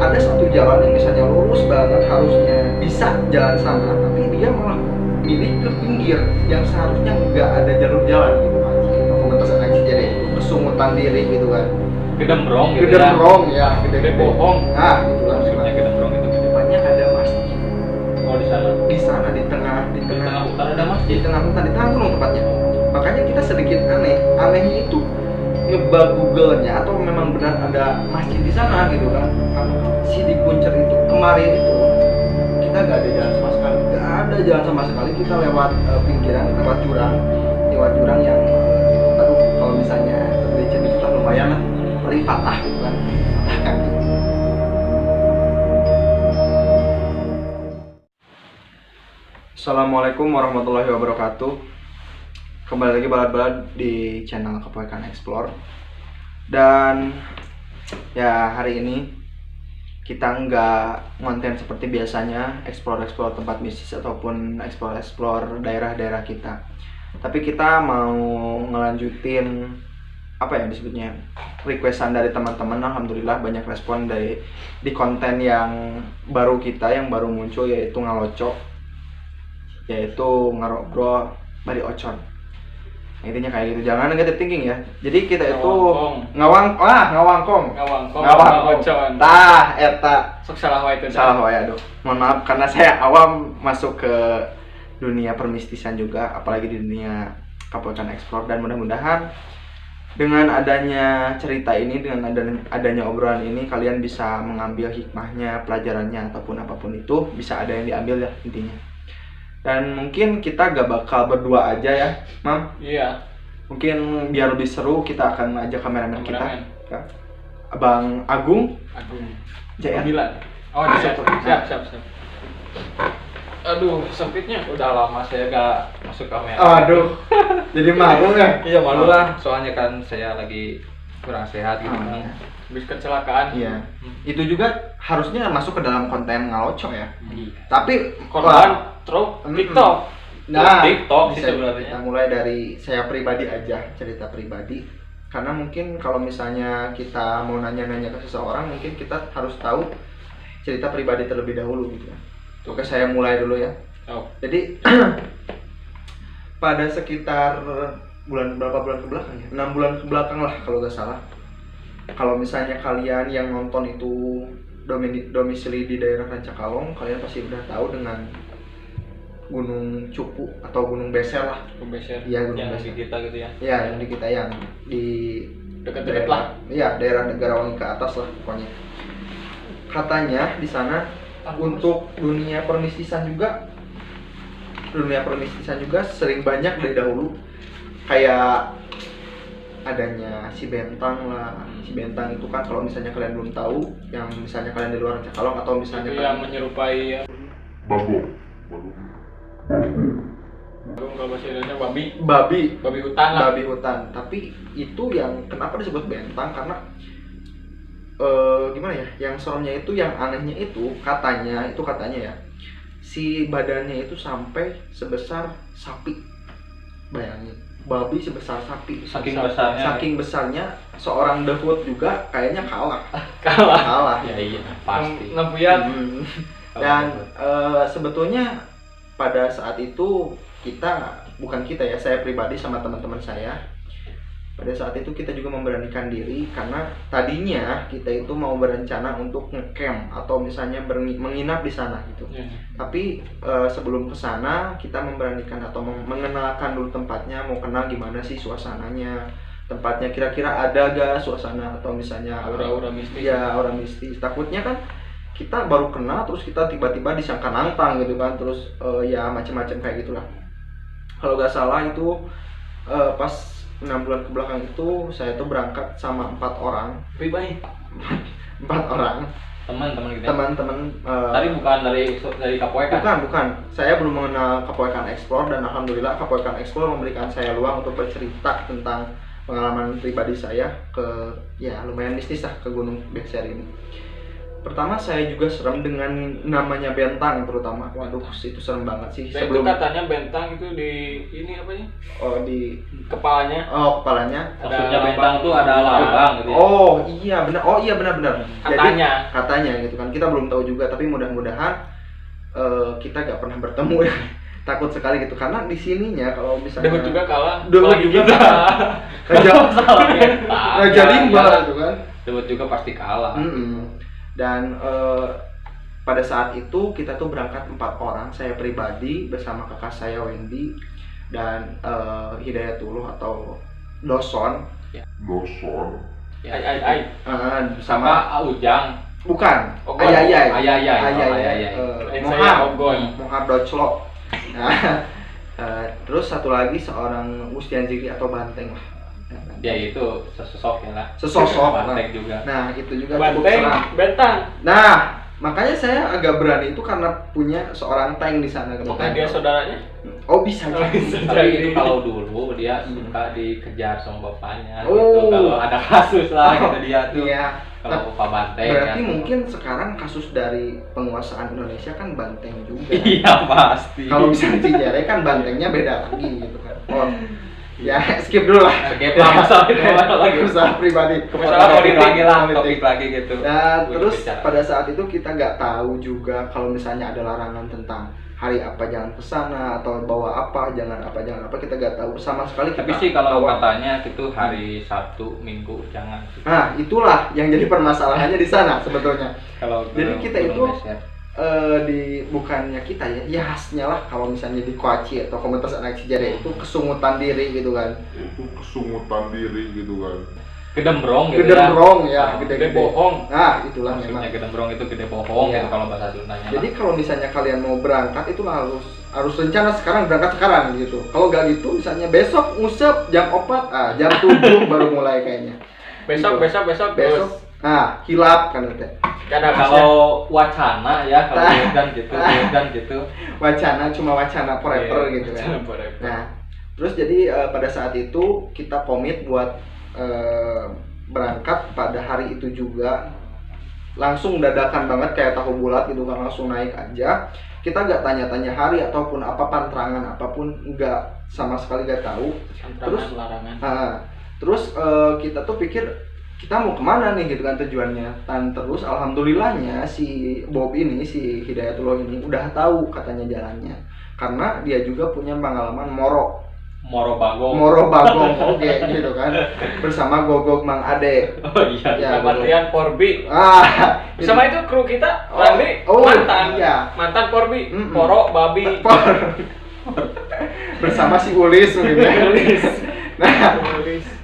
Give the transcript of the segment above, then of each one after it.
ada satu jalan yang misalnya lurus banget harusnya bisa jalan sana, tapi dia malah milih ke pinggir yang seharusnya nggak ada jalur jalan gitu kan. Komunitas anak jadi kesungutan diri gitu kan. Gedembrong gitu Gedembrong ya, Gede bohong. Nah, gitu lah. Maksudnya gedembrong itu gede. Depannya ada masjid. Oh di sana. Di sana di tengah Di tengah hutan ada di masjid. tengah hutan, di tengah gunung tepatnya. Makanya kita sedikit anehnya itu ngebug Google-nya atau memang benar ada masjid di sana gitu kan. Karena si di Kuncer itu kemarin itu kita nggak ada jalan sama sekali, nggak ada jalan sama sekali. Kita lewat pinggiran, lewat jurang yang aduh kalau misalnya tergelincir itu kan lumayan lah, paling patah gitu kan, patah kaki. Assalamualaikum warahmatullahi wabarakatuh. Kembali lagi balad-balad di channel Kepoekan Explore. Dan ya hari ini kita nggak konten seperti biasanya explore tempat mistis ataupun explore daerah-daerah kita. Tapi kita mau ngelanjutin apa ya disebutnya, requestan dari teman-teman. Alhamdulillah banyak respon di konten yang baru kita yang baru muncul, yaitu ngalocok, yaitu ngarobrol bari ocon. Intinya kayak gitu, jangan negative thinking ya. Jadi kita itu ngawangkong. Tah eta Sok salah wae itu. salah wae, aduh. Mohon maaf karena saya awam masuk ke dunia permistisan juga, apalagi di dunia Kepoekan Explore. Dan mudah-mudahan dengan adanya cerita ini, dengan adanya obrolan ini, kalian bisa mengambil hikmahnya, pelajarannya, ataupun apapun itu bisa ada yang diambil ya intinya. Dan mungkin kita gak bakal berdua aja ya, Mam. Iya. Mungkin biar lebih seru kita akan ajak kameramen kita, ya. Abang Agung. JR. Oh, siap. Aduh, sempitnya udah lama saya gak masuk kamera. Aduh, jadi malu ya? Iya malu lah, soalnya kan saya lagi kurang sehat gitu kan. Habis kecelakaan. Iya. Itu juga harusnya masuk ke dalam konten ngalocok ya. Iya. Tapi Korban truk TikTok. Nah, TikTok sih bisa sebenarnya. kita mulai dari saya pribadi aja, cerita pribadi. Karena mungkin kalau misalnya kita mau nanya-nanya ke seseorang, mungkin kita harus tahu cerita pribadi terlebih dahulu gitu ya. Oke, saya mulai dulu ya. Oh. Jadi pada sekitar berapa bulan ke belakang ya? 6 bulan ke belakang lah kalau nggak salah. Kalau misalnya kalian yang nonton itu domisili di daerah Rancakalong, kalian pasti udah tahu dengan Gunung Cupu atau Gunung Beser lah. Gunung Beser. Iya, Gunung yang Beser. di kita gitu ya. Ya, yang di kita yang di Dekat-dekat lah. Iya, daerah Negarawangi ke atas lah pokoknya. Katanya di sana untuk dunia permistisan juga sering banyak dari dahulu, kayak adanya si Bentang lah. Si Bentang itu kan kalau misalnya kalian belum tahu, yang misalnya kalian di luar Rancakalong atau misalnya Itu yang menyerupai ya. Babong kalau bahasa Indonesia babi hutan lah. Babi hutan. Tapi itu yang kenapa disebut Bentang, karena gimana ya, yang seremnya itu, yang anehnya itu katanya ya, si badannya itu sampai sebesar sapi. Bayangin, babi sebesar sapi. Saking besarnya seorang Dahut juga kayaknya kalah. Ya iya pasti. Nempuyan. Dan sebetulnya pada saat itu saya pribadi sama teman-teman saya, pada saat itu kita juga memberanikan diri, karena tadinya kita itu mau berencana untuk ngecamp atau misalnya menginap di sana gitu. Tapi sebelum ke sana kita memberanikan atau mengenalkan dulu tempatnya, mau kenal gimana sih suasananya, tempatnya kira-kira ada gak suasana atau misalnya aura mistis. Ya, aura mistis. Takutnya kan kita baru kenal terus kita tiba-tiba disangka nantang gitu kan, terus ya macam-macam kayak gitulah. Kalau nggak salah itu pas 6 bulan ke belakang itu saya tuh berangkat sama 4 orang. Pribadi 4 orang teman-teman gitu. Teman-teman tadi bukan dari Kepoekan. Bukan. Saya belum mengenal Kepoekan Explore, dan alhamdulillah Kepoekan Explore memberikan saya ruang untuk bercerita tentang pengalaman pribadi saya ke ya lumayan mistis lah, ke Gunung Beser ini. pertama saya juga serem dengan namanya bentang terutama. Waduh, itu serem banget sih. Dan itu katanya bentang itu di ini apa ya? Oh, di Kepalanya. Oh, kepalanya. Maksudnya bentang tuh ada lambang gitu ya. Oh, iya benar. Oh, iya benar-benar. Katanya. Jadi, katanya gitu kan. Kita belum tahu juga, tapi mudah-mudahan kita gak pernah bertemu ya. Takut sekali gitu karena di sininya kalau misalnya Debut juga kalah. Debut juga kalah. Raja Limba gitu kan. Debut juga pasti kalah. Dan pada saat itu kita tuh berangkat 4 orang, saya pribadi bersama kakak saya Wendy dan Hidayatullah atau Doson. Ai. Sama Ujang. bukan. Ogon. Ayai. Mohar Doclo. Nah, terus satu lagi seorang Ustian Zikri atau Banteng lah. Dia itu sesosok ya lah. Sesosok. Banteng juga. Nah, itu juga cukup Banteng, seram. bentang. Nah, makanya saya agak berani itu karena punya seorang tank di sana. Bukan dia saudaranya? Oh, bisa jadi. Tapi itu kalau dulu dia suka dikejar sama bapaknya Oh. gitu. Kalau ada kasus lah gitu dia tuh. Iya. Kalau Pak Banteng Berarti kan. mungkin sekarang kasus dari penguasaan Indonesia kan Banteng juga. Iya pasti. Kalau misalnya Cijerey kan Bantengnya beda lagi gitu kan. Oh, ya skip dulu lah. Skip lah masalah itu lagi. Usaha pribadi. Masalah politik lah, topik lagi gitu. Nah, Udah terus bicara. pada saat itu kita nggak tahu juga kalau misalnya ada larangan tentang hari apa jangan kesana atau bawa apa jangan apa kita nggak tahu sama sekali. Tapi sih kalau katanya itu hari Sabtu, Minggu jangan. Nah, itulah yang jadi permasalahannya di sana sebetulnya. Kalau Jadi kita belum itu geser. di bukannya kita ya khasnya lah kalau misalnya di Kuaci atau komunitas anak Cijerey itu kesungutan diri gitu kan. Gedembrong gitu Gedembrong ya, Gede bohong. Nah, itulah memang. Maksudnya gedembrong itu gede bohong Iya. gitu kalau bahasa Sundanya. Jadi kalau misalnya kalian mau berangkat itu harus rencana sekarang, berangkat sekarang gitu. Kalau nggak gitu misalnya besok ngusep jam 4, jam 7 baru mulai kayaknya. Besok. Nah, hilap kan itu. Karena kalau wacana ya kalau dan gitu. Wacana cuma wacana forever Iya, gitu kan. forever. Nah, terus jadi pada saat itu kita komit buat berangkat pada hari itu juga. Langsung dadakan banget kayak tahu bulat gitu kan, langsung naik aja. Kita nggak tanya-tanya hari ataupun apa pantrangan apapun, nggak sama sekali nggak tahu. Terus kita tuh pikir kita mau kemana nih gitu kan tujuannya. Dan terus alhamdulillahnya si Bob ini, si Hidayatullah ini udah tahu katanya jalannya. Karena dia juga punya pengalaman Moro Bagong oke gitu kan. Bersama Gogok Mang Ade. Oh iya. Ya, Latihan Porbi. Sama Sama itu kru kita, Oh, Randy, mantan. iya. Mantan Porbi, Mm-mm. Poro, Babi. Bersama si Ulis mungkin ya. Nah,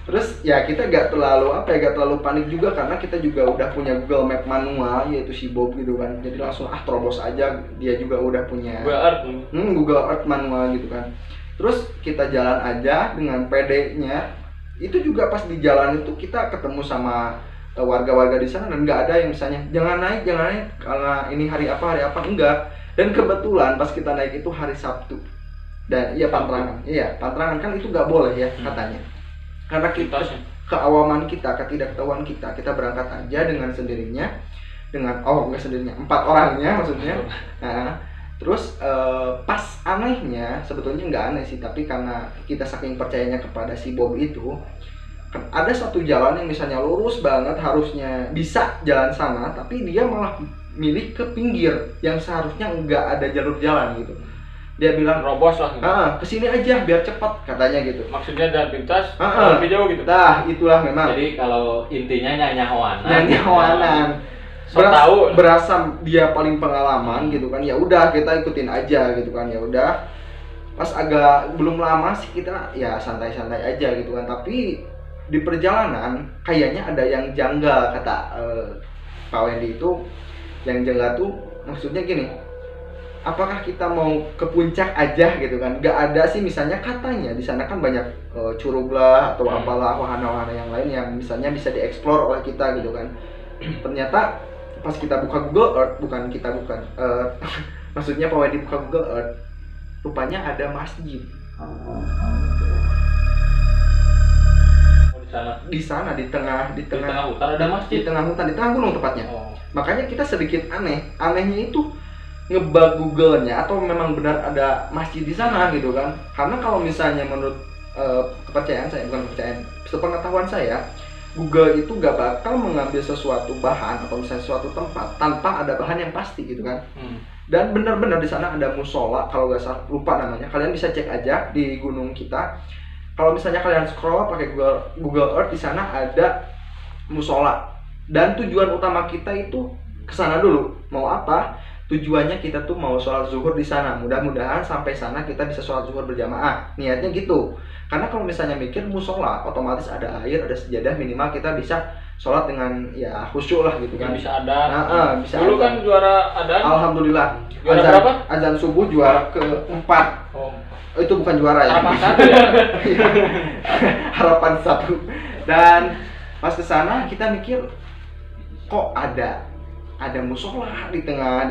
terus ya kita gak terlalu panik juga karena kita juga udah punya Google Map manual yaitu si Bob gitu kan. Jadi langsung terobos aja, dia juga udah punya Google Earth manual gitu kan. Terus kita jalan aja dengan PD-nya. Itu juga pas di jalan itu kita ketemu sama warga-warga di sana dan nggak ada yang misalnya jangan naik karena ini hari apa enggak. Dan kebetulan pas kita naik itu hari Sabtu. Dan pantrangan kan itu nggak boleh ya katanya. Karena kita keawaman kita, ketidaktahuan kita berangkat aja dengan sendirinya dengan enggak sendirinya, 4 orangnya maksudnya. Nah, terus pas anehnya sebetulnya nggak aneh sih, tapi karena kita saking percayanya kepada si Bob itu, ada satu jalan yang misalnya lurus banget harusnya bisa jalan sana, tapi dia malah milih ke pinggir yang seharusnya nggak ada jalur jalan gitu. Dia bilang Robos lah. Kesini aja biar cepat katanya gitu. Maksudnya jalan pintas, lebih jauh gitu. Nah, itulah memang. Jadi kalau intinya nyanyawanan. Berasa dia paling pengalaman gitu kan. Ya udah kita ikutin aja gitu kan. Ya udah. Pas agak belum lama sih kita ya santai-santai aja gitu kan. Tapi di perjalanan kayaknya ada yang janggal kata Pak Wendy itu. Yang janggal tuh maksudnya gini. Apakah kita mau ke puncak aja gitu kan? Gak ada sih misalnya katanya di sana kan banyak curug lah atau apalah wahana-wahana yang lain yang misalnya bisa dieksplor oleh kita gitu kan. Ternyata pas kita buka Google Earth, maksudnya Pak Wendy buka Google Earth, rupanya ada masjid. Sana. di sana di tengah hutan ada masjid. di tengah hutan, di tengah gunung tepatnya. Oh. Makanya kita sedikit anehnya itu ngebug Google-nya atau memang benar ada masjid di sana gitu kan. Karena kalau misalnya menurut kepercayaan saya, bukan kepercayaan, sepengetahuan saya, Google itu gak bakal mengambil sesuatu bahan atau misalnya suatu tempat tanpa ada bahan yang pasti gitu kan. Dan benar-benar di sana ada musola, kalau gak salah lupa namanya, kalian bisa cek aja di gunung kita. Kalau misalnya kalian scroll pakai Google Earth, di sana ada musola. Dan tujuan utama kita itu ke sana dulu. Mau apa? Tujuannya kita tuh mau sholat zuhur di sana. Mudah-mudahan sampai sana kita bisa sholat zuhur berjamaah. Niatnya gitu. Karena kalau misalnya mikir musola, otomatis ada air, ada sejadah, minimal kita bisa sholat dengan ya khusyuk lah gitu kan. Bisa ada. Bisa dulu ada. kan juara ada. Alhamdulillah. Juara berapa? Azan subuh juara ke-4. Oh. Itu bukan juara ya. Harapan 1 ya. Harapan 1. Dan pas ke sana kita mikir kok ada musola di tengah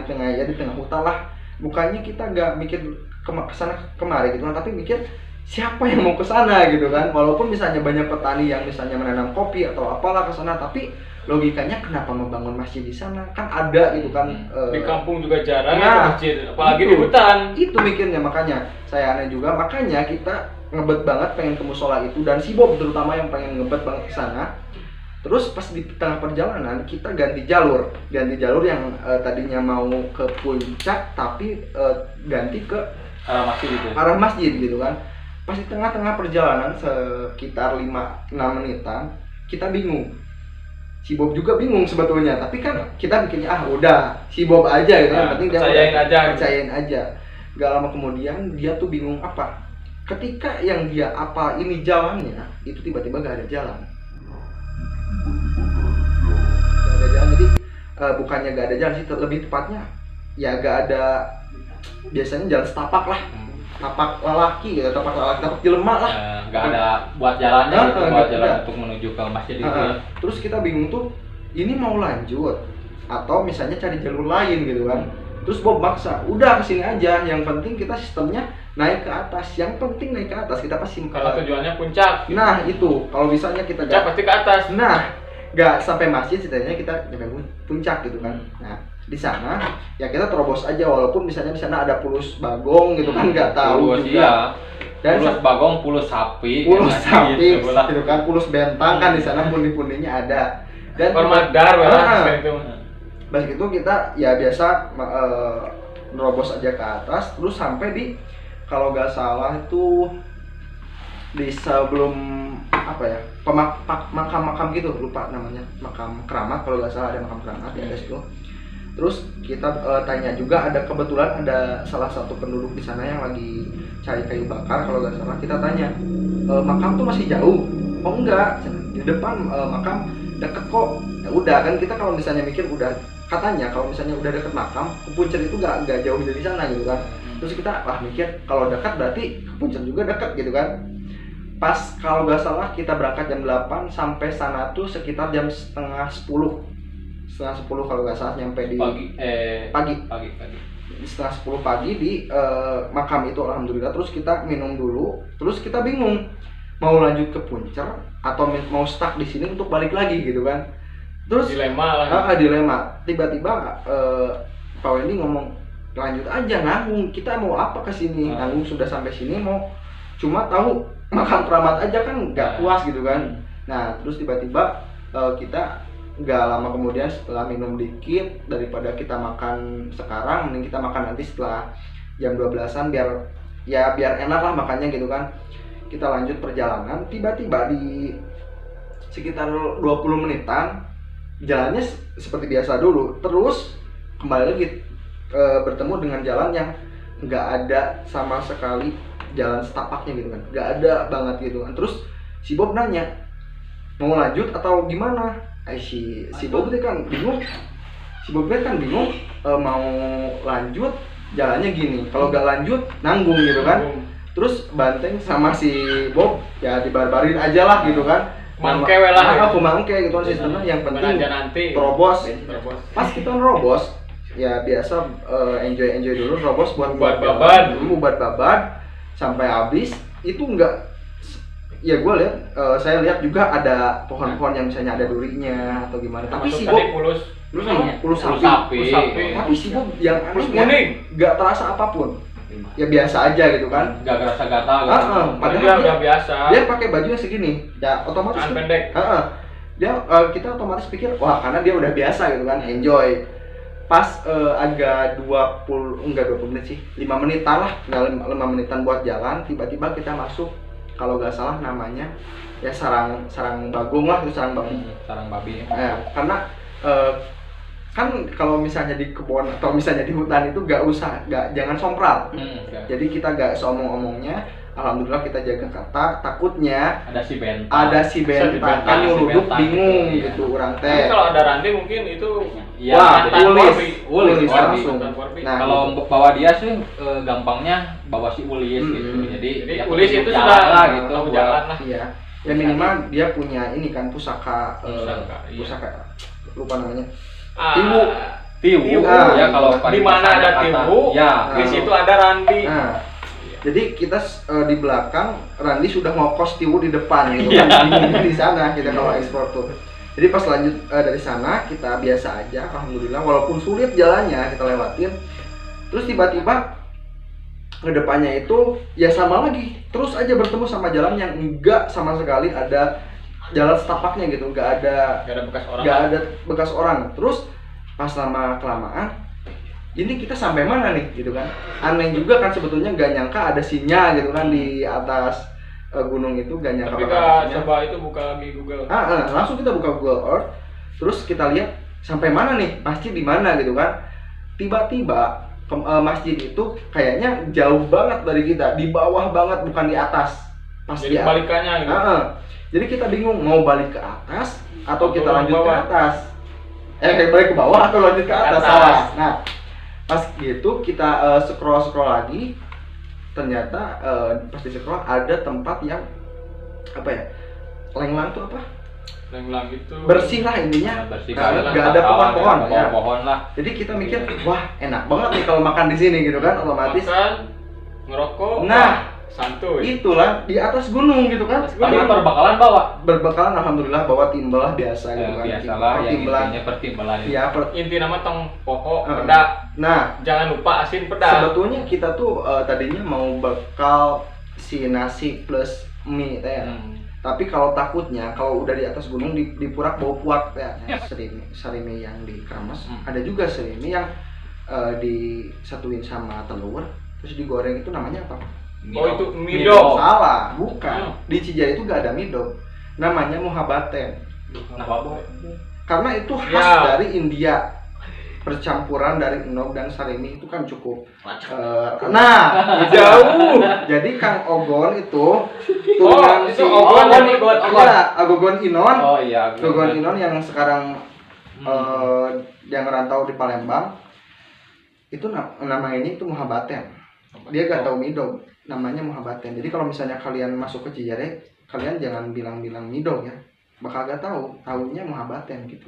hutan lah. Bukannya kita nggak mikir kesana kemari gitu kan, tapi mikir siapa yang mau ke sana gitu kan. Walaupun misalnya banyak petani yang misalnya menanam kopi atau apalah ke sana, tapi logikanya kenapa membangun masjid di sana? Kan ada gitu kan. Di kampung juga jarang nah, ada masjid, apalagi di hutan. Itu mikirnya, makanya saya aneh juga. Makanya kita ngebet banget pengen ke musola itu, dan si Bob terutama yang pengen ngebet banget ke sana. Terus pas di tengah perjalanan kita ganti jalur yang tadinya mau ke puncak tapi ganti ke arah masjid gitu kan. Pas di tengah-tengah perjalanan sekitar 5-6 menitan kita bingung. Si Bob juga bingung sebetulnya, tapi kan kita bikinnya udah si Bob aja gitu kan, penting dia percayain aja. Gak lama kemudian dia tuh bingung apa? Ketika yang dia apa ini jalannya, itu tiba-tiba gak ada jalan. Jadi bukannya gak ada jalan sih, lebih tepatnya ya gak ada, biasanya jalan setapak lah, tapak lelaki gitu, tapak jelema lah. Gak ada buat jalannya gitu, buat jalan untuk menuju ke masjid itu ya. Terus kita bingung tuh, ini mau lanjut atau misalnya cari jalur lain gitu kan. Terus Bob maksa, udah kesini aja, yang penting kita sistemnya naik ke atas, yang penting naik ke atas, kita pasti kalau tujuannya puncak. Nah itu, kalau misalnya kita puncak pasti ke atas. Nah, gak sampai masjid, setidaknya kita sampai puncak gitu kan. Nah di sana ya kita terobos aja, walaupun misalnya di sana ada pulus bagong gitu kan, nggak tahu pulus, juga. Iya. Dan pulus bagong, pulus sapi gitu kan, pulus bentang kan di sana, pundi-pundinya ada. Dan permadar itu. Pas itu kita ya biasa nerobos aja ke atas, terus sampai di, kalau nggak salah itu di sebelum apa ya, makam gitu, lupa namanya, makam keramat kalau nggak salah, ada makam keramat ya guys itu. Terus kita tanya juga, kebetulan ada salah satu penduduk di sana yang lagi cari kayu bakar kalau nggak salah. Kita tanya, makam tuh masih jauh? Oh enggak, di depan makam deket kok. Ya udah kan, kita kalau misalnya mikir udah, katanya kalau misalnya udah deket makam, ke puncak itu nggak jauh dari sana gitu kan. Terus kita mikir kalau dekat berarti ke puncak juga dekat gitu kan. Pas kalau nggak salah kita berangkat jam 8, sampai sana tuh sekitar jam setengah 10 kalau nggak salah, nyampe di pagi. Setengah 10 pagi di makam itu, alhamdulillah. Terus kita minum dulu, terus kita bingung mau lanjut ke puncak atau mau stuck di sini untuk balik lagi gitu kan. Terus dilema lah. Dilema. Tiba-tiba Pak Wendy ngomong, lanjut aja, nanggung, kita mau apa ke sini? Nanggung sudah sampai sini, mau cuma tahu makan keramat aja kan nggak puas gitu kan. Nah terus tiba-tiba kita nggak lama kemudian, setelah minum dikit, daripada kita makan sekarang, mending kita makan nanti setelah jam 12-an biar enak lah makannya gitu kan. Kita lanjut perjalanan, tiba-tiba di sekitar 20 menitan jalannya seperti biasa dulu, terus kembali lagi bertemu dengan jalan yang nggak ada sama sekali jalan setapaknya gitu kan, nggak ada banget gitu kan. Terus si Bob nanya, mau lanjut atau gimana? Si Bob kan bingung. Mau lanjut jalannya gini, kalau nggak lanjut nanggung gitu kan. Terus Banteng sama si Bob ya dibarbarin aja lah gitu kan. Mangke lah. Aku mangke gitu kan sistemnya, yang penting nanti terobos. Pas kita nerobos ya biasa enjoy dulu, terobos buat babat sampai habis. Itu enggak ya gue lihat saya lihat juga ada pohon-pohon yang misalnya ada durinya atau gimana. Tapi Termasuk si tadi Bob pulus pulus sapi. Pulus sapi. Tapi si Bob yang Pulus anehnya kuning. nggak terasa apapun. Ya biasa aja gitu kan. Nggak kerasa gatal gitu. Padahal Padahal dia dia, udah biasa. dia pakai bajunya segini. Ya otomatis Tangan pendek. dia kita otomatis pikir wah karena dia udah biasa gitu kan, enjoy. Pas agak 20 menit sih, 5 menitan lah, tinggal 5 menitan buat jalan, tiba-tiba kita masuk, kalau nggak salah namanya ya sarang bagong lah, itu sarang babi. Sarang babi. Karena kan kalau misalnya di kebun atau misalnya di hutan itu jangan sompral. Jadi kita nggak seomong-omongnya. Alhamdulillah kita jaga kata, takutnya ada si bentang kan nyuruduk bingung iya. gitu orang Tapi teh. kalau ada randi mungkin itu Iya, Wah, jadi ulis warbi. langsung. Nah, Kalau bawa dia sih gampangnya bawa si ulis gitu. Jadi ya ulis itu jalan sudah lah gitu. jalan lah. Iya. Ya minimal dia punya ini kan pusaka Iya. lupa namanya. Tiwu. Ah. Ya kalau di mana ada tiwu, ya. di situ ada randi. Nah, jadi kita di belakang, Randi sudah ngokos tiwu di depan gitu kan. Di sana kita kalau ekspor tuh. Jadi pas lanjut dari sana kita biasa aja, alhamdulillah walaupun sulit jalannya kita lewatin. Terus tiba-tiba ke depannya itu ya sama lagi, terus aja bertemu sama jalan yang enggak sama sekali ada jalan setapaknya gitu, enggak ada bekas orang. Terus pas lama kelamaan ini kita sampai mana nih gitu kan. Aneh juga kan sebetulnya, nggak nyangka ada sinyal gitu kan di atas gunung itu, nggak nyangka. Tapi kak coba itu buka lagi Google. Langsung kita buka Google Earth, terus kita lihat sampai mana nih, masjid di mana gitu kan. Tiba-tiba masjid itu kayaknya jauh banget dari kita, di bawah banget bukan di atas. Pas jadi balikannya gitu. Jadi kita bingung mau balik ke atas atau kita lanjut ke bawah. atas. Balik ke bawah atau lanjut ke atas. Salah. Nah, pas gitu kita scroll lagi, ternyata pas di scroll ada tempat yang apa ya, lenglang tuh apa, lenglang itu bersih lah intinya, bersih nggak ada pohon-pohon ya. Pohon lah. Jadi kita mikir wah enak banget nih kalau makan di sini gitu kan, otomatis makan, ngerokok, santuy. Itulah di atas gunung gitu kan. Tapi berbakalan alhamdulillah bawa timbal biasa gitu kan. Biasalah yang pertimbalan itu. Ya, inti nama tong pokok pedak. Nah, jangan lupa asin pedas. sebetulnya kita tuh tadinya mau bekal si nasi plus mie teh. Tapi kalau takutnya kalau udah di atas gunung di Purak bau puak ya, sarimi yang dikeremes. Ada juga sarimi yang disatuin sama telur terus digoreng, itu namanya apa? Oh itu mido. Salah, bukan. Di Cijaya itu gak ada mido. Namanya muhabaten. Karena itu khas dari India. Percampuran dari enog dan sarimi itu kan cukup. Jauh. Jadi Kang Ogon itu turunan itu Ogon nih buat Ogon. Agogon Inon. Oh iya. Agogon Inon yang sekarang yang rantau di Palembang. Itu namanya itu muhabaten. Dia gak tahu mido. Namanya muhabaten. Jadi kalau misalnya kalian masuk ke Cijare, kalian jangan bilang-bilang mido ya. Bakal gak tahu. Tahunya muhabaten gitu.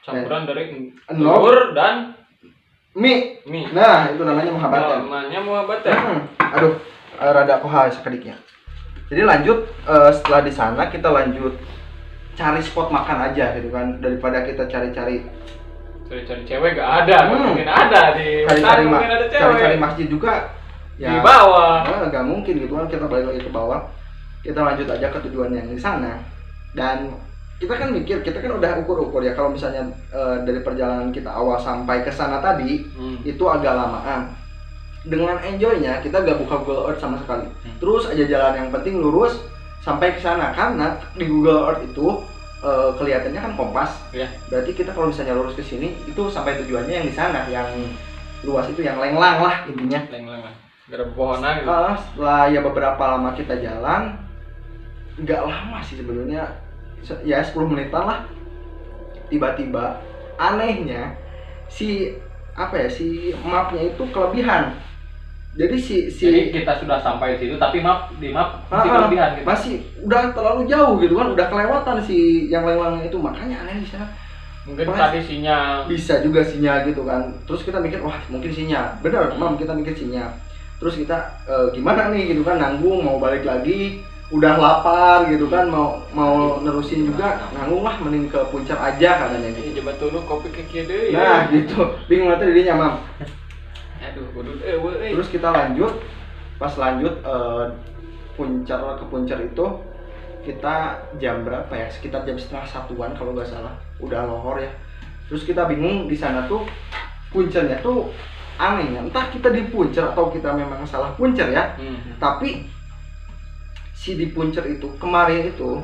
Campuran dari telur dan mie. Nah, itu namanya muhabaten. Namanya muhabaten. Aduh, rada kohal sedikitnya. Jadi lanjut setelah di sana kita lanjut cari spot makan aja gitu kan, daripada kita cari-cari cewek gak ada, mungkin ada di mungkin ada cewek. Cari masjid juga ya, di bawah. Gak mungkin gitu kan, kita balik lagi ke bawah. Kita lanjut aja ke tujuan yang di sana. Dan kita kan mikir, kita kan udah ukur-ukur ya kalau misalnya dari perjalanan kita awal sampai ke sana tadi itu agak lamaan. Dengan enjoynya kita gak buka Google Earth sama sekali. Terus aja jalan, yang penting lurus sampai ke sana, karena di Google Earth itu kelihatannya kan kompas. Ya. Berarti kita kalau misalnya lurus ke sini itu sampai tujuannya yang di sana, yang luas itu, yang lenglang lah intinya. Lenglang lah. Gak ada pepohonan gitu. Setelah ya beberapa lama kita jalan, nggak lama sih sebenarnya, ya 10 menitan lah. Tiba-tiba anehnya si mapnya itu kelebihan. Jadi Jadi kita sudah sampai di situ, tapi di map masih kelebihan gitu. Masih udah terlalu jauh gitu kan, udah kelewatan si yang lenglang itu, makanya aneh di sana. Mungkin tadi sinyal. Bisa juga sinyal gitu kan. Terus kita mikir, wah mungkin sinyal. Bener, kita mikir sinyal. Terus kita gimana nih gitu kan, nanggung mau balik lagi. udah lapar gitu kan, mau nerusin juga nanggung lah, mending ke Puncak aja katanya gitu. Ini coba tunu kopi ke kieu deui. Nah gitu, bingung nanti dirinya mam. Aduh, kudu Terus kita lanjut, pas lanjut ke Puncak itu kita jam berapa ya? Sekitar jam setengah satuan kalau nggak salah, udah lohor ya. Terus kita bingung di sana tuh Puncaknya tuh anehnya, entah kita di Puncak atau kita memang salah Puncak ya. Tapi si di Puncak itu kemarin itu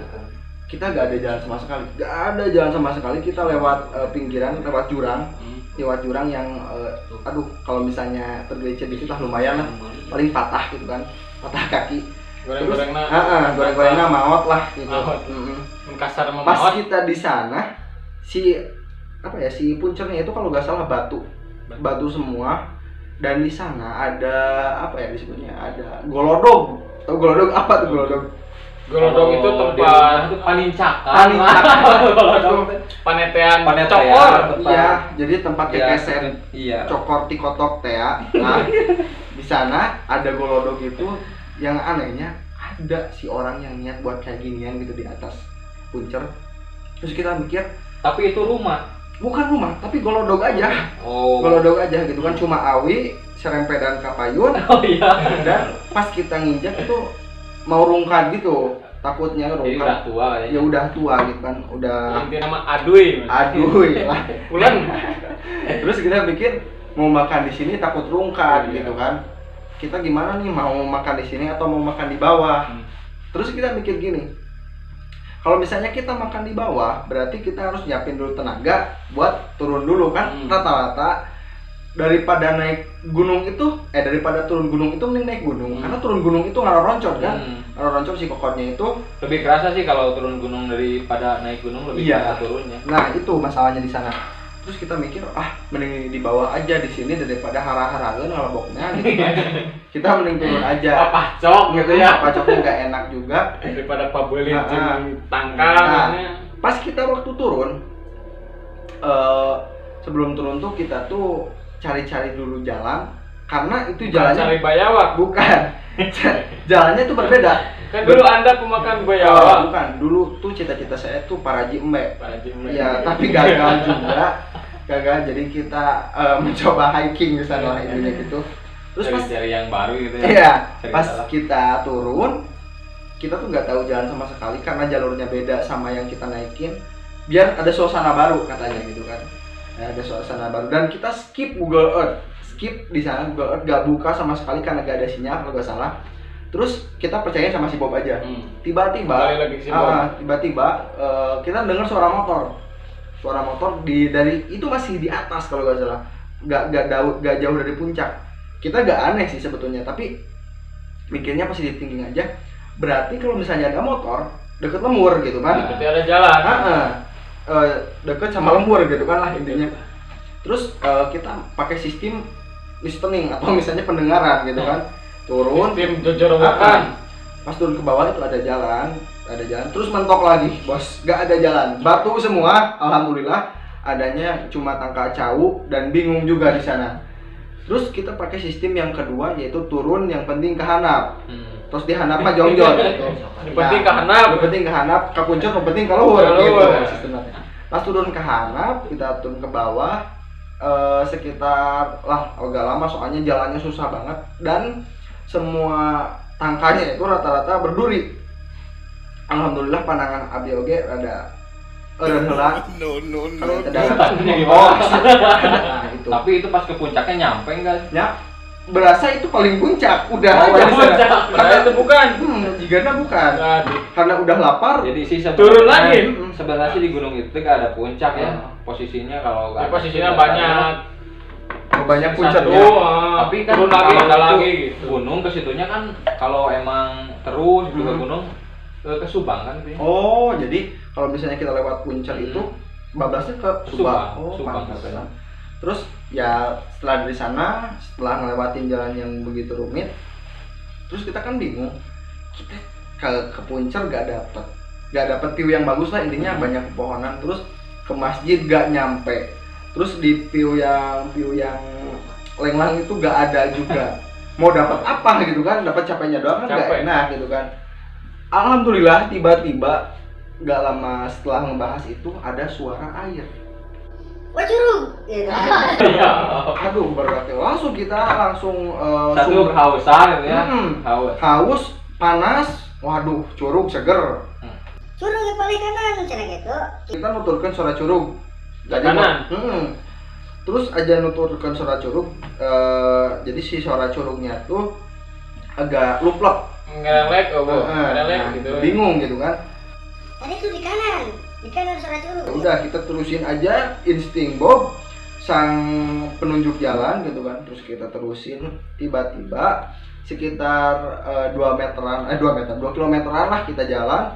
kita nggak ada jalan sama sekali, nggak ada jalan sama sekali. Kita lewat pinggiran, lewat jurang yang aduh kalau misalnya tergelincir dikit lah lumayan lah, paling patah gitu kan, patah kaki. Goreng-gorengnya maot lah gitu. Kasar sama pas maot. kita di sana si Puncaknya itu kalau nggak salah batu semua, dan di sana ada apa ya disebutnya, ada golodog. Tahu golodog apa tuh golodog? Golodog itu tempat panincakan. panetean Panetean. cokor. Iya, jadi tempat kekesen Iya. cokor tikotok teh. Nah, di sana ada golodog itu, yang anehnya ada si orang yang niat buat kayak ginian gitu di atas Puncak. Terus kita mikir, Tapi itu rumah. bukan rumah, tapi golodog aja. Oh. Golodog aja gitu kan, cuma awi, serempedan kapayun. Oh iya. Dan pas kita nginjak itu mau rungkat gitu, takutnya Jadi udah rungkat. tua Ya udah tua gitu kan, udah Inti nama aduy. aduh lah. Ulan. Terus kita pikir mau makan di sini takut rungkat Iya. gitu kan. Kita gimana nih, mau makan di sini atau mau makan di bawah? Terus kita mikir gini, kalau misalnya kita makan di bawah, berarti kita harus nyiapin dulu tenaga buat turun dulu kan. Rata-rata daripada naik gunung itu, daripada turun gunung itu mending naik gunung. Karena turun gunung itu ngaroncot kan. Ngaroncot si kokotnya itu. Lebih kerasa sih kalau turun gunung daripada naik gunung, lebih Iya. kerasa turunnya. Nah itu masalahnya di sana. Terus kita mikir, mending di bawah aja di sini daripada hara-haraeun ngaleboknya gitu kan. Kita mending turun aja. Pacok gitu ya. Pacoknya nggak enak juga. Daripada pabelin Nah, tangkal. Nah, pas kita waktu turun, sebelum turun tuh kita tuh cari-cari dulu jalan, karena itu jalannya cari bayawak. bukan. Jalannya tuh berbeda. Kan dulu Anda pemakan bayawak. Bukan, dulu tuh cita-cita saya tuh Paraji Embe. Paraji Embe. Iya, tapi gagal juga. Gagal, jadi kita mencoba hiking di sana lah intinya gitu. Terus pas cari yang baru gitu ya. iya, Cari pas salah. kita turun, kita tuh nggak tahu jalan sama sekali karena jalurnya beda sama yang kita naikin. Biar ada suasana baru katanya gitu kan. Ada suasana baru, dan kita skip Google Earth. Skip di sana Google Earth, gak buka sama sekali karena gak ada sinyal kalau nggak salah. Terus kita percaya sama si Bob aja. Tiba-tiba, Kembali lagi ke si Bob. tiba-tiba kita dengar suara motor. Suara motor dari itu masih di atas kalau nggak salah. Gak jauh dari puncak. Kita gak aneh sih sebetulnya, tapi mikirnya positive thinking aja. Berarti kalau misalnya ada motor deket lemur gitu kan. Berarti ada jalan. Deket sama lemur gitu kan lah intinya. Terus kita pakai sistem listening atau misalnya pendengaran gitu kan. Turun, Sistem jojorowokan. pas turun ke bawah itu ada jalan, terus mentok lagi, bos, gak ada jalan, batu semua, alhamdulillah, adanya cuma tangka cau dan bingung juga di sana. Terus kita pakai sistem yang kedua, yaitu turun yang penting ke hanap, terus di hanap mah jongjon, gitu. Yang penting ke hanap. Yang penting ke hanap, ke puncak yang penting ke luhur, Ke gitu luhur. sistemnya. Pas turun ke hanap, kita turun ke bawah, sekitar lah agak lama soalnya jalannya susah banget, dan semua tangkanya itu rata-rata berduri. Alhamdulillah pandangan abdi oge rada heula. Kalau itu dalam. Oh, nah itu. Tapi itu pas ke puncaknya nyampe enggak? Ya, berasa itu paling puncak. Udah Oh, aja di sana. puncak. Karena itu bukan. Jigana bukan. Aduh. Karena udah lapar. Jadi sih Turun lagi. Sebenarnya sih di gunung itu gak ada puncak ya. Posisinya kalau Tapi nggak ada posisinya puncak, banyak. Banyak Satu, puncaknya. Tapi kan turun lagi, kalau ada itu lagi gitu. gunung ke situnya kan kalau emang terus juga gunung ke Subang kan itu. Oh, jadi kalau misalnya kita lewat puncak itu bablasnya ke Subang. Oh, Subang pantesan. katanya. Terus ya setelah dari sana, setelah ngelewatin jalan yang begitu rumit, terus kita kan bingung. Kita ke puncak gak dapet view yang bagus lah, intinya banyak pepohonan. Terus ke masjid gak nyampe. Terus di view yang lenglang itu gak ada juga. Mau dapat apa gitu kan? Dapat capeknya doang kan gak Capek. enak gitu kan. Alhamdulillah tiba-tiba nggak lama setelah ngebahas itu ada suara air. Wah curug gitu. Iya. Aduh, berarti langsung kita Satu kehausan gitu ya. Haus. haus, panas, waduh, curug seger. Curug yang paling kanan cara gitu. Kita nuturkan suara curug. Kanan. Terus aja nuturkan suara curug. Jadi si suara curugnya tuh agak luplek. Ngelek, ngelek gitu. Bingung gitu kan. Tadi tuh di kanan suara curug. Ya udah, kita terusin aja insting Bob sang penunjuk jalan gitu kan. Terus kita terusin, tiba-tiba sekitar 2 kilometeran lah kita jalan.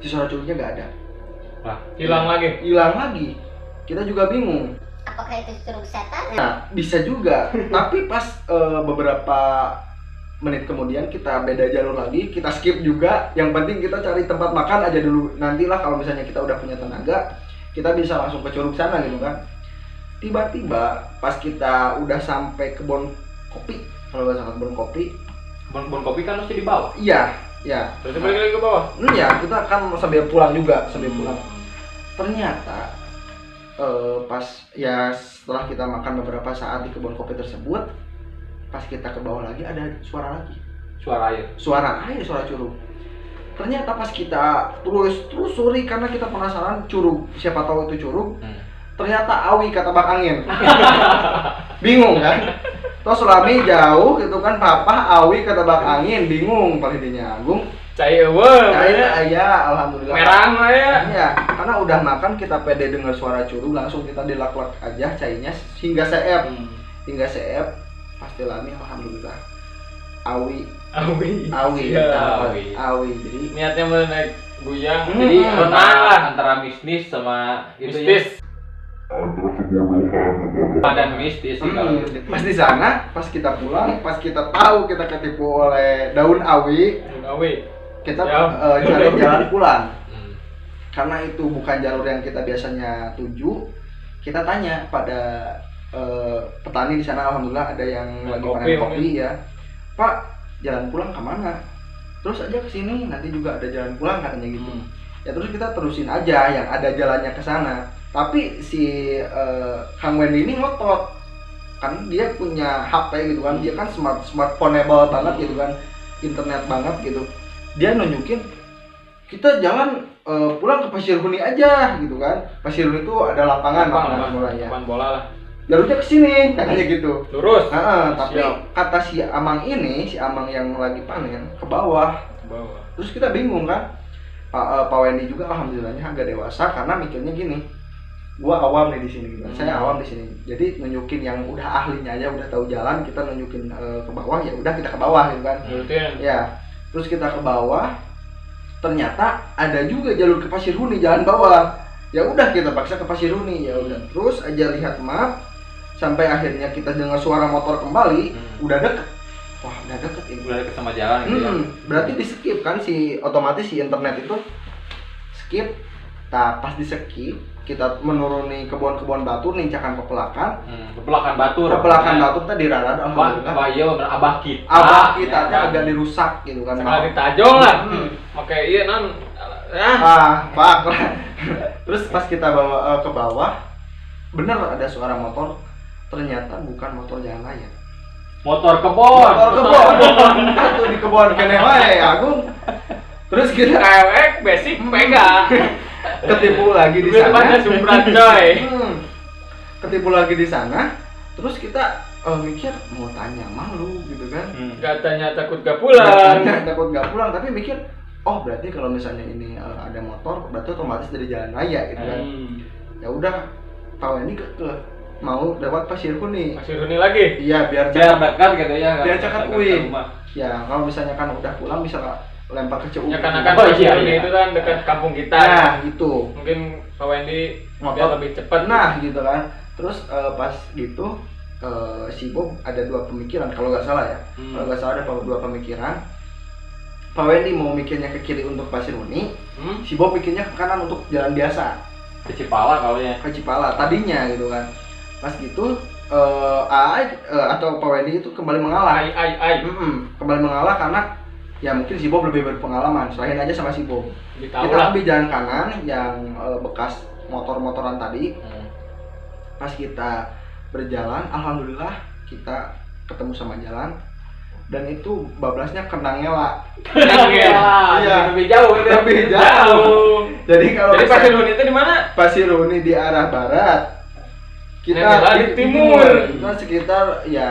Si suara curugnya nggak ada. Lah, hilang lagi. Kita juga bingung. Apakah itu curug setan? Nah, bisa juga. Tapi pas beberapa menit kemudian kita beda jalur lagi, kita skip juga. Yang penting kita cari tempat makan aja dulu. Nantilah kalau misalnya kita udah punya tenaga, kita bisa langsung ke curug sana gitu kan. Tiba-tiba pas kita udah sampai kebun kopi, kalau nggak salah kebun kopi. Kebun kopi kan mesti di bawah. Iya, ya. Terus balik lagi ke bawah. Ya, kita kan sambil pulang juga, pulang. Ternyata pas ya setelah kita makan beberapa saat di kebun kopi tersebut, pas kita ke bawah lagi ada suara lagi. Suara air. Suara curug. Ternyata pas kita telusuri karena kita penasaran curug, siapa tahu itu curug. Ternyata awi kata bak angin. Bingung kan? Terus Sulami jauh gitu kan, papa awi kata bak angin, bingung palingnya Agung. Cai eueuh. Alhamdulillah. Merah mah ya. Iya, karena udah makan kita pede dengar suara curug, langsung kita dilak-lak aja cainya hingga seep. Pasti lami alhamdulillah. Awi. Jadi Niatnya mau naik guyang. Jadi renang lah. antara mistis sama itu Mistis. dan mistis sih kalau gitu. pas di sana, pas kita pulang, pas kita tahu kita ketipu oleh daun awi, kita jalan pulang. Karena itu bukan jalur yang kita biasanya tuju, kita tanya pada petani di sana. Alhamdulillah ada yang lagi panen kopi ya. Pak, jalan pulang kemana? Terus aja ke sini, nanti juga ada jalan pulang katanya gitu. Ya terus kita terusin aja yang ada jalannya ke sana. Tapi si Kang Wendy ini ngotot, kan dia punya HP gitu kan, dia kan smartphoneable banget gitu kan, internet banget gitu. Dia nunjukin kita jalan pulang ke Pasir Huni aja gitu kan. Pasir Huni itu ada lapangan bola lah. Jalurnya ke sini katanya gitu. Lurus. Tapi kata si Amang yang lagi panen ke bawah. Terus kita bingung kan. Pak Wendy juga alhamdulillahnya agak dewasa karena mikirnya gini. Gua awam nih di sini gitu. Saya awam di sini. Jadi nunjukin yang udah ahlinya aja, udah tahu jalan, kita nunjukin ke bawah, ya udah kita ke bawah gitu kan. Ya. Terus kita ke bawah. Ternyata ada juga jalur ke Pasir Huni, jalan bawah. Ya udah kita paksa ke Pasir Huni. Ya udah. Terus aja lihat map sampai akhirnya kita dengar suara motor kembali. Udah deket. Wah, udah deket ini. Udah deket sama jalan gitu ya. Berarti di skip kan otomatis si internet itu skip. Nah, pas di skip kita menuruni kebun-kebun batu, nincakan pepelakan. Pepelakan batu tadi rada alhamdulillah. Abah kita. Teh agak dirusak gitu kan. Sekali ditajong lah. Oke, iya non. Pak. Terus pas kita bawa ke bawah, bener ada suara motor. Ternyata bukan motor jalan raya. Motor kebon. Itu di kebun kene wae, Agung. Terus kita Kewek basic pega. Ketipu lagi di sana. Ketipu lagi di sana. Terus kita mikir mau tanya malu gitu kan. Katanya takut gak pulang. Tapi mikir, oh berarti kalau misalnya ini ada motor, berarti otomatis dari jalan raya gitu kan. Ya udah, tahu ini ke mau lewat Pasir Huni lagi. Iya, biar dekat gitu ya. Biar cekat uin. Ya, kalau misalnya kan udah pulang bisa lempar ke Ceu. Ya kan Pasir Huni itu kan dekat kampung kita. Nah, gitu. Mungkin Pak Wendy motor lebih cepat. Nah, gitu kan. Terus pas gitu si Bob ada 2 pemikiran kalau nggak salah ya. Kalau nggak salah ada 2 pemikiran. Pak Wendy mau mikirnya ke kiri untuk Pasir Huni, si Bob mikirnya ke kanan untuk jalan biasa. Ke Cipala Ke Cipala tadinya gitu kan. Pas gitu atau Pak Wendy itu kembali mengalah. Ai. Kembali mengalah karena ya mungkin si Bob lebih berpengalaman, selain aja sama si Bob. Ditahu Kita lah. ambil jalan kanan yang bekas motor-motoran tadi. Pas kita berjalan, alhamdulillah kita ketemu sama jalan, dan itu bablasnya kena ngela. Iya. Lebih jauh gitu. Lebih jauh. Jadi kalau Jadi misalnya- Pasirun itu di mana? Pasiruni di arah barat, kita Yang ngela di di timur. Itu sekitar ya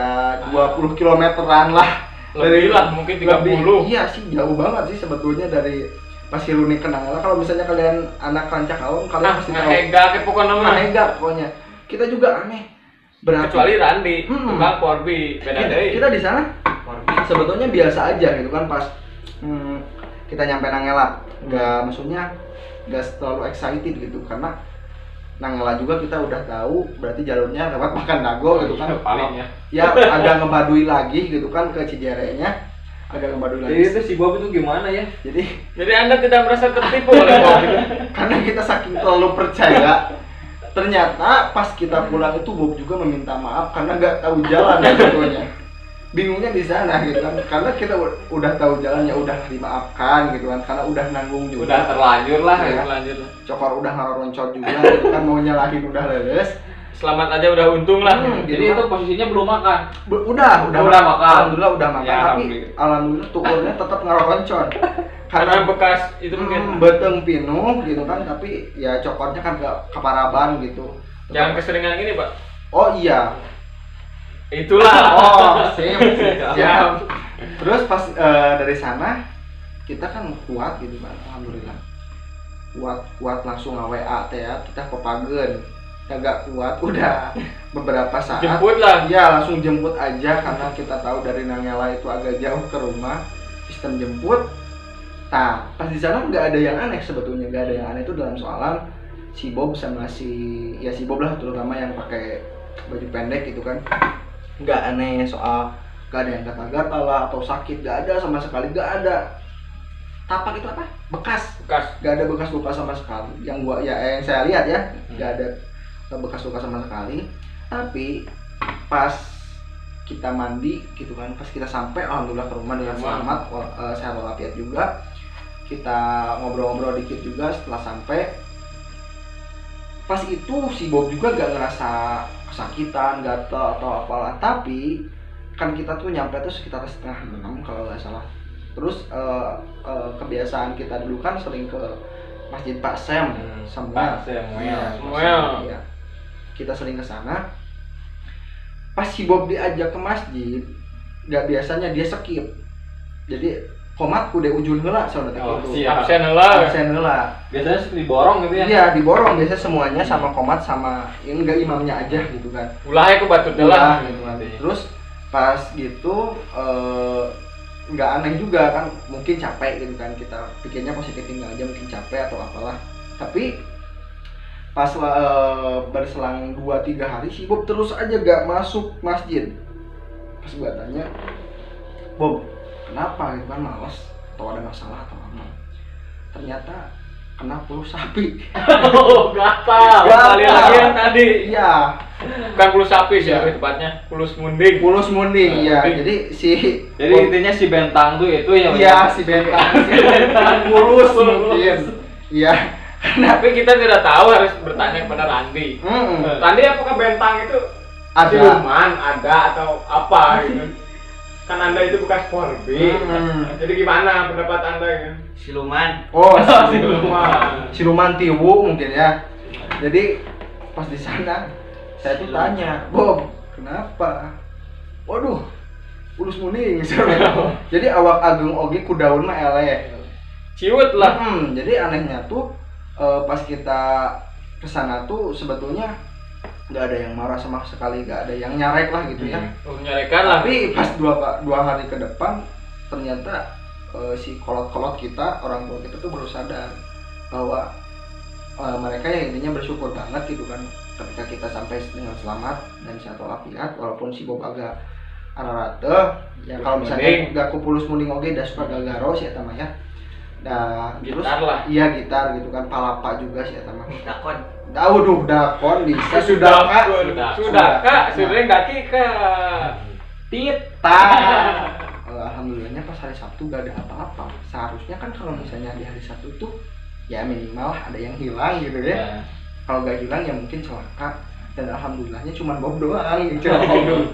20 kilometeran lah. Lebih lah, mungkin 30. Iya sih, jauh banget sih sebetulnya dari Pasiruni ke Nanggala. Kalau misalnya kalian anak Rancak Awam, kalian pasti tahu. Ngehega ke pokoknya mah. Ngehega pokoknya. Kita juga aneh. Berarti Kecuali Randi, Hmm. tukang Corby, beda deh. kita di sana sebetulnya biasa aja gitu kan pas kita nyampe Nanggala. Maksudnya nggak terlalu excited gitu karena Nanggala juga kita udah tahu berarti jalurnya lewat Makan Dago gitu kan. Paling ya. Ya agak ngebadui lagi gitu kan ke Cijerenya, agak ngebadui Jadi lagi. itu si Bob itu gimana ya? Jadi Anda tidak merasa tertipu oleh Bob. karena kita saking terlalu percaya, ternyata pas kita pulang itu Bob juga meminta maaf karena nggak tahu jalan sebetulnya. Bingungnya di sana gitu kan, karena kita udah tahu jalan ya udah dimaafkan gitu kan, karena udah nanggung juga. Udah terlanjur lah, Iya. terlanjur lah. Cokor udah ngaroncot juga gitu kan, mau nyalahin udah leles. Selamat aja udah untung lah. Gitu Jadi kan. itu posisinya belum makan. Udah Udah makan. makan. Alhamdulillah udah makan, Ya, tapi alhamdulillah tukurnya tetap ngaroncot. Karena bekas itu mungkin. beteng pinuh gitu kan, tapi ya cokornya kan ke paraban gitu. Jangan keseringan gini, Pak. Oh iya. Itulah. Oh, siap. Terus pas dari sana kita kan kuat gitu kan, alhamdulillah. Kuat langsung nge-WA teh ya, kita pepagen. Agak kuat udah beberapa saat. Jemput lah. Iya, langsung jemput aja karena kita tahu dari Nanggala itu agak jauh ke rumah. Sistem jemput. Nah, pas di sana nggak ada yang aneh sebetulnya, nggak ada yang aneh itu dalam soalan si Bob sama si Bob lah terutama yang pakai baju pendek gitu kan. Nggak aneh soal nggak ada yang gatal-gatal lah atau sakit, nggak ada sama sekali, nggak ada. Tapak itu apa? Bekas. Nggak ada bekas luka sama sekali. Yang saya lihat ya, nggak ada bekas luka sama sekali. Tapi pas kita mandi gitu kan, pas kita sampai alhamdulillah ke rumah dengan selamat, sehat walafiat juga. Kita ngobrol-ngobrol dikit juga setelah sampai. Pas itu si Bob juga gak ngerasa kesakitan, gatel atau apalah, tapi kan kita tuh nyampe tuh sekitar 5:30 kalau nggak salah. Terus kebiasaan kita dulu kan sering ke Masjid Pak Sem, Pak Samuel. Iya. Kita sering ke sana. Pas si Bob diajak ke masjid, nggak biasanya dia skip. Jadi komat kudu ujung heula saudara itu. Absen lah. Absen heula. Biasanya diborong gitu ya. Iya, diborong biasa semuanya sama komat sama yang enggak imamnya aja gitu kan. Ulahnya ke batu telah. Gitu kan. Terus pas gitu nggak aneh juga kan, mungkin capek gitu kan, kita pikirnya positif tinggal aja mungkin capek atau apalah. Tapi pas berselang 2-3 hari si Bob terus aja gak masuk masjid. Pas gua tanya, Bob kenapa gitu kan, males atau ada masalah atau apa, ternyata kena flu sapi. Oh, gatal. Kali lagi yang tadi. Iya, Bukan pulus sapi sih, lebih tepatnya pulus munding. pulus munding ya. Munding. Jadi Jadi intinya si Bentang tuh itu ya. iya si bentang pulus mungkin. Iya. Tapi kita tidak tahu, harus bertanya kepada Randi. Randi, apakah bentang itu Ada. siluman, ada atau apa gitu? Kan Anda itu bekas Corby. Jadi gimana pendapat Anda ya? Siluman. Oh, Siluman. siluman tiwu mungkin ya. Jadi pas di sana saya tuh tanya, Bob, kenapa? Waduh, pulus munding. Jadi awak ageng oge ku daun mah eleh. Ciut lah. Jadi anehnya tuh pas kita kesana tuh sebetulnya nggak ada yang marah sama sekali, nggak ada yang nyarek lah gitu ya. Menyarekan lah. Tapi pas dua hari ke depan ternyata si kolot-kolot kita, orang tua kita tuh baru sadar bahwa mereka yang intinya bersyukur banget gitu kan ketika kita sampai dengan selamat dan sehat walafiat, walaupun si Bob agak ararate ya, kalau misalnya nggak kupulus munding oge da suka gagaro sih eta mah ya. Terus Gitar lah. iya gitar gitu kan, palapa juga sih eta mah. Dakon. Waduh, dakon bisa Sudah Kak. Sudah Kak, sudah daki ke Tita. alhamdulillahnya pas hari Sabtu gak ada apa-apa. Seharusnya kan kalau misalnya di hari Sabtu tuh ya minimal ada yang hilang gitu ya. Kalau gak hilang ya mungkin celaka, dan alhamdulillahnya cuma Bob doang yang cuma Bob doang.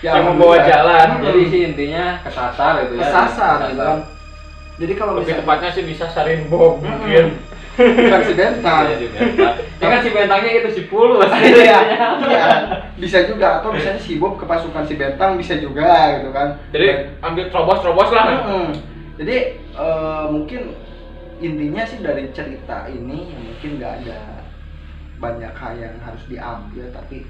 Yang membawa jalan. Jadi sih intinya kesasar gitu ya. Kesasar gitu kan. Jadi kalau Lebih misalnya tepatnya sih bisa sarin Bob mungkin. bukan si Bentang. Iya, si Bentang. Ya kan si Bentangnya itu si Pulus. Iya, iya, bisa juga, atau misalnya si Bob kepasukan si Bentang bisa juga gitu kan. Jadi ambil terobos lah. Jadi mungkin intinya sih dari cerita ini mungkin nggak ada banyak hal yang harus diambil, tapi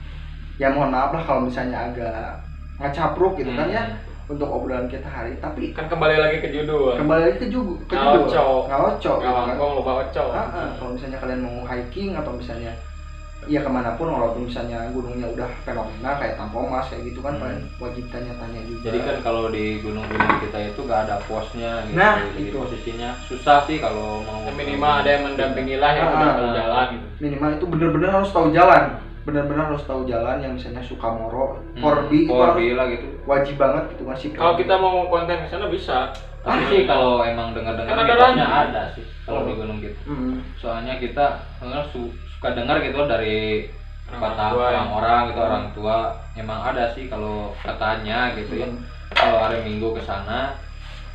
ya mohon maaf lah kalau misalnya agak ngacapruk gitu kan ya untuk obrolan kita hari. Tapi Kan kembali lagi ke judul. kembali lagi ke judul, ngawocok gitu kan. Ngawangkong lupa ocok. Kalau misalnya kalian mau hiking atau misalnya ya kemanapun, walaupun misalnya gunungnya udah fenomena kayak Tampomas kayak gitu kan, kalian wajib tanya-tanya juga. Jadi kan kalau di gunung-gunung kita itu gak ada posnya gitu. Nah, jadi itu posisinya susah sih kalau mau Minimal ada yang mendampingi lah yang udah tahu jalan gitu. minimal itu bener-bener harus tahu jalan, bener-bener harus tahu jalan. Yang misalnya Sukamoro, Korbi itu harus lah gitu. wajib banget gitu masih. Kalau kita mau konten ke sana bisa. Tapi sih kalau emang dengar-dengar Kan ada mitosnya lagi. ada sih kalau di gunung gitu. Soalnya kita suka dengar gitu dari kata orang-orang gitu, orang tua. Emang ada sih kalau katanya gitu ya. Kalau hari Minggu ke sana,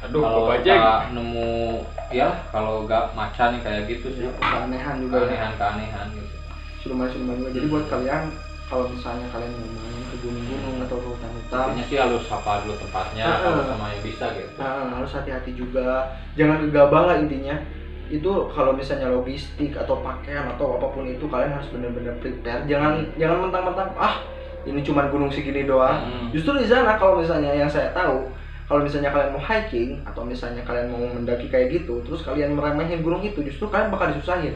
Aduh, kalau Bapak kita Jack. nemu ya kalau gak macan kayak gitu sih. Keanehan juga. Keanehan gitu. Sudah juga. Jadi buat kalian kalau misalnya kalian mau main ke gunung-gunung atau ke hutan-hutan, Intinya sih harus hafal dulu tempatnya, kalau sama yang bisa gitu. harus hati-hati juga, jangan gegabah lah intinya. Itu kalau misalnya logistik atau pakaian atau apapun itu kalian harus benar-benar prepare. Jangan mentang-mentang ini cuma gunung segini doang. Justru di sana kalau misalnya yang saya tahu, kalau misalnya kalian mau hiking atau misalnya kalian mau mendaki kayak gitu, terus kalian meremehin gunung itu, justru kalian bakal disusahin.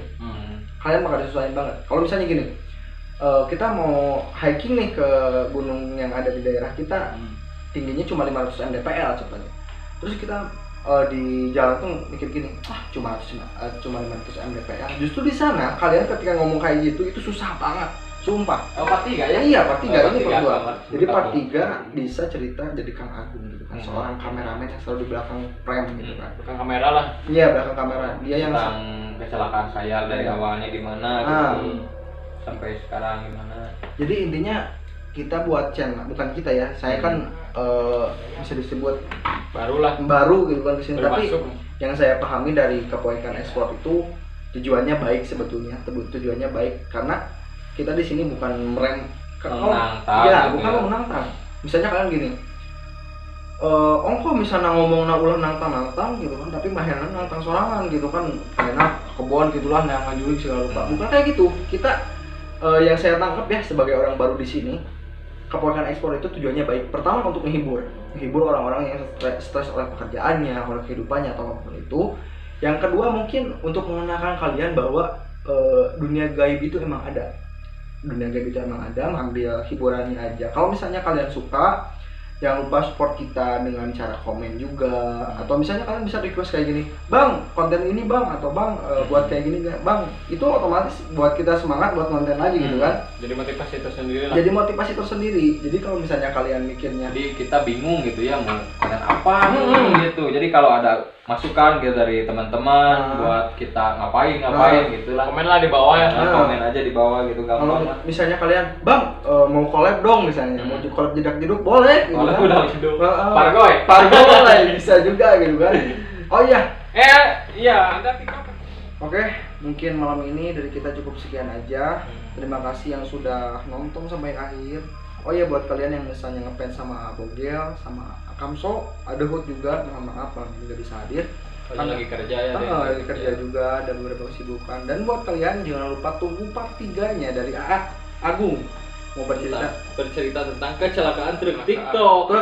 Kalian bakal disusahin banget. Kalau misalnya gini, kita mau hiking nih ke gunung yang ada di daerah kita, tingginya cuma 500 mdpl contohnya. Terus kita di jalan tuh mikir gini, cuma 500 mdpl. Justru di sana kalian ketika ngomong kayak gitu itu susah banget, sumpah. Part 3 ya? Iya, part 3 ini part 2. Jadi part 3 3 bisa cerita jadi Kang Agung gitu kan, seorang kameramen yang selalu di belakang frame gitu kan. Bukan kamera lah. Iya, belakang kamera. Dia yang tentang kecelakaan saya dari awalnya gimana gitu. Sampai sekarang gimana. Jadi intinya kita buat channel, bukan kita ya, saya kan bisa disebut baru gitu kan kesini, tapi yang saya pahami dari Kepoekan Explore itu tujuannya baik sebetulnya, tujuannya baik karena kita di sini bukan menantang, ya bukan mau menantang. Misalnya kalian gini, ongko misalnya ngomong ulah nantang gitu kan, tapi mahena nantang sorangan gitu kan, enak kebon gitulah yang ngajurin segala lupa. Bukan kayak gitu. Kita yang saya tangkap ya sebagai orang baru di sini, Kepoekan Explore itu tujuannya baik. Pertama untuk menghibur orang-orang yang stres oleh pekerjaannya, oleh kehidupannya atau apapun itu. Yang kedua mungkin untuk mengenalkan kalian bahwa dunia gaib itu emang ada. Dunia gaib itu emang ada, ambil hiburannya aja. Kalau misalnya kalian suka, jangan lupa support kita dengan cara komen juga, atau misalnya kalian bisa request kayak gini, bang konten ini bang, atau bang buat kayak gini nggak bang, itu otomatis buat kita semangat buat konten lagi gitu kan. Jadi motivasi tersendiri lah. Jadi motivasi tersendiri. Jadi kalau misalnya kalian mikirnya, jadi kita bingung gitu ya mau konten apa gitu. Jadi kalau ada masukan gitu dari teman-teman buat kita ngapain gitulah, Komen lah di bawah ya. komen aja di bawah gitu, kalau gampang. misalnya kalian bang mau collab dong misalnya, mau collab jedak jeduk boleh gitu kan. Udah hidup. Pargoy Pargoy bisa juga gitu kan. Oh iya. Iya, ada TikTok. Oke, mungkin malam ini dari kita cukup sekian aja. Terima kasih yang sudah nonton sampai akhir. Oh iya, buat kalian yang misalnya ngefans sama Bogel, sama Akamso, ada Hut juga, mohon maaf kalau nggak bisa hadir. Karena lagi kerja ya. Lagi kerja juga, ada beberapa kesibukan. Dan buat kalian jangan lupa tunggu part 3-nya dari Agung. Mau bercerita tentang kecelakaan truk TikTok.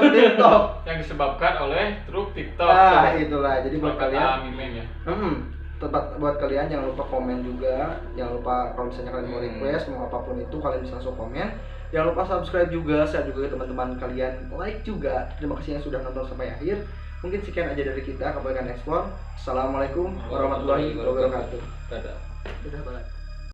Yang disebabkan oleh truk TikTok. Itulah. Jadi buat kalian ya. Tempat buat kalian jangan lupa komen juga. Jangan lupa kalau misalnya kalian mau request mau apapun itu kalian bisa langsung komen. Jangan lupa subscribe juga, share juga ke teman-teman kalian, like juga. Terima kasih yang sudah nonton sampai akhir. Mungkin sekian aja dari kita Kepoekan Explore. Assalamualaikum warahmatullahi wabarakatuh. Dadah. Dadah banget.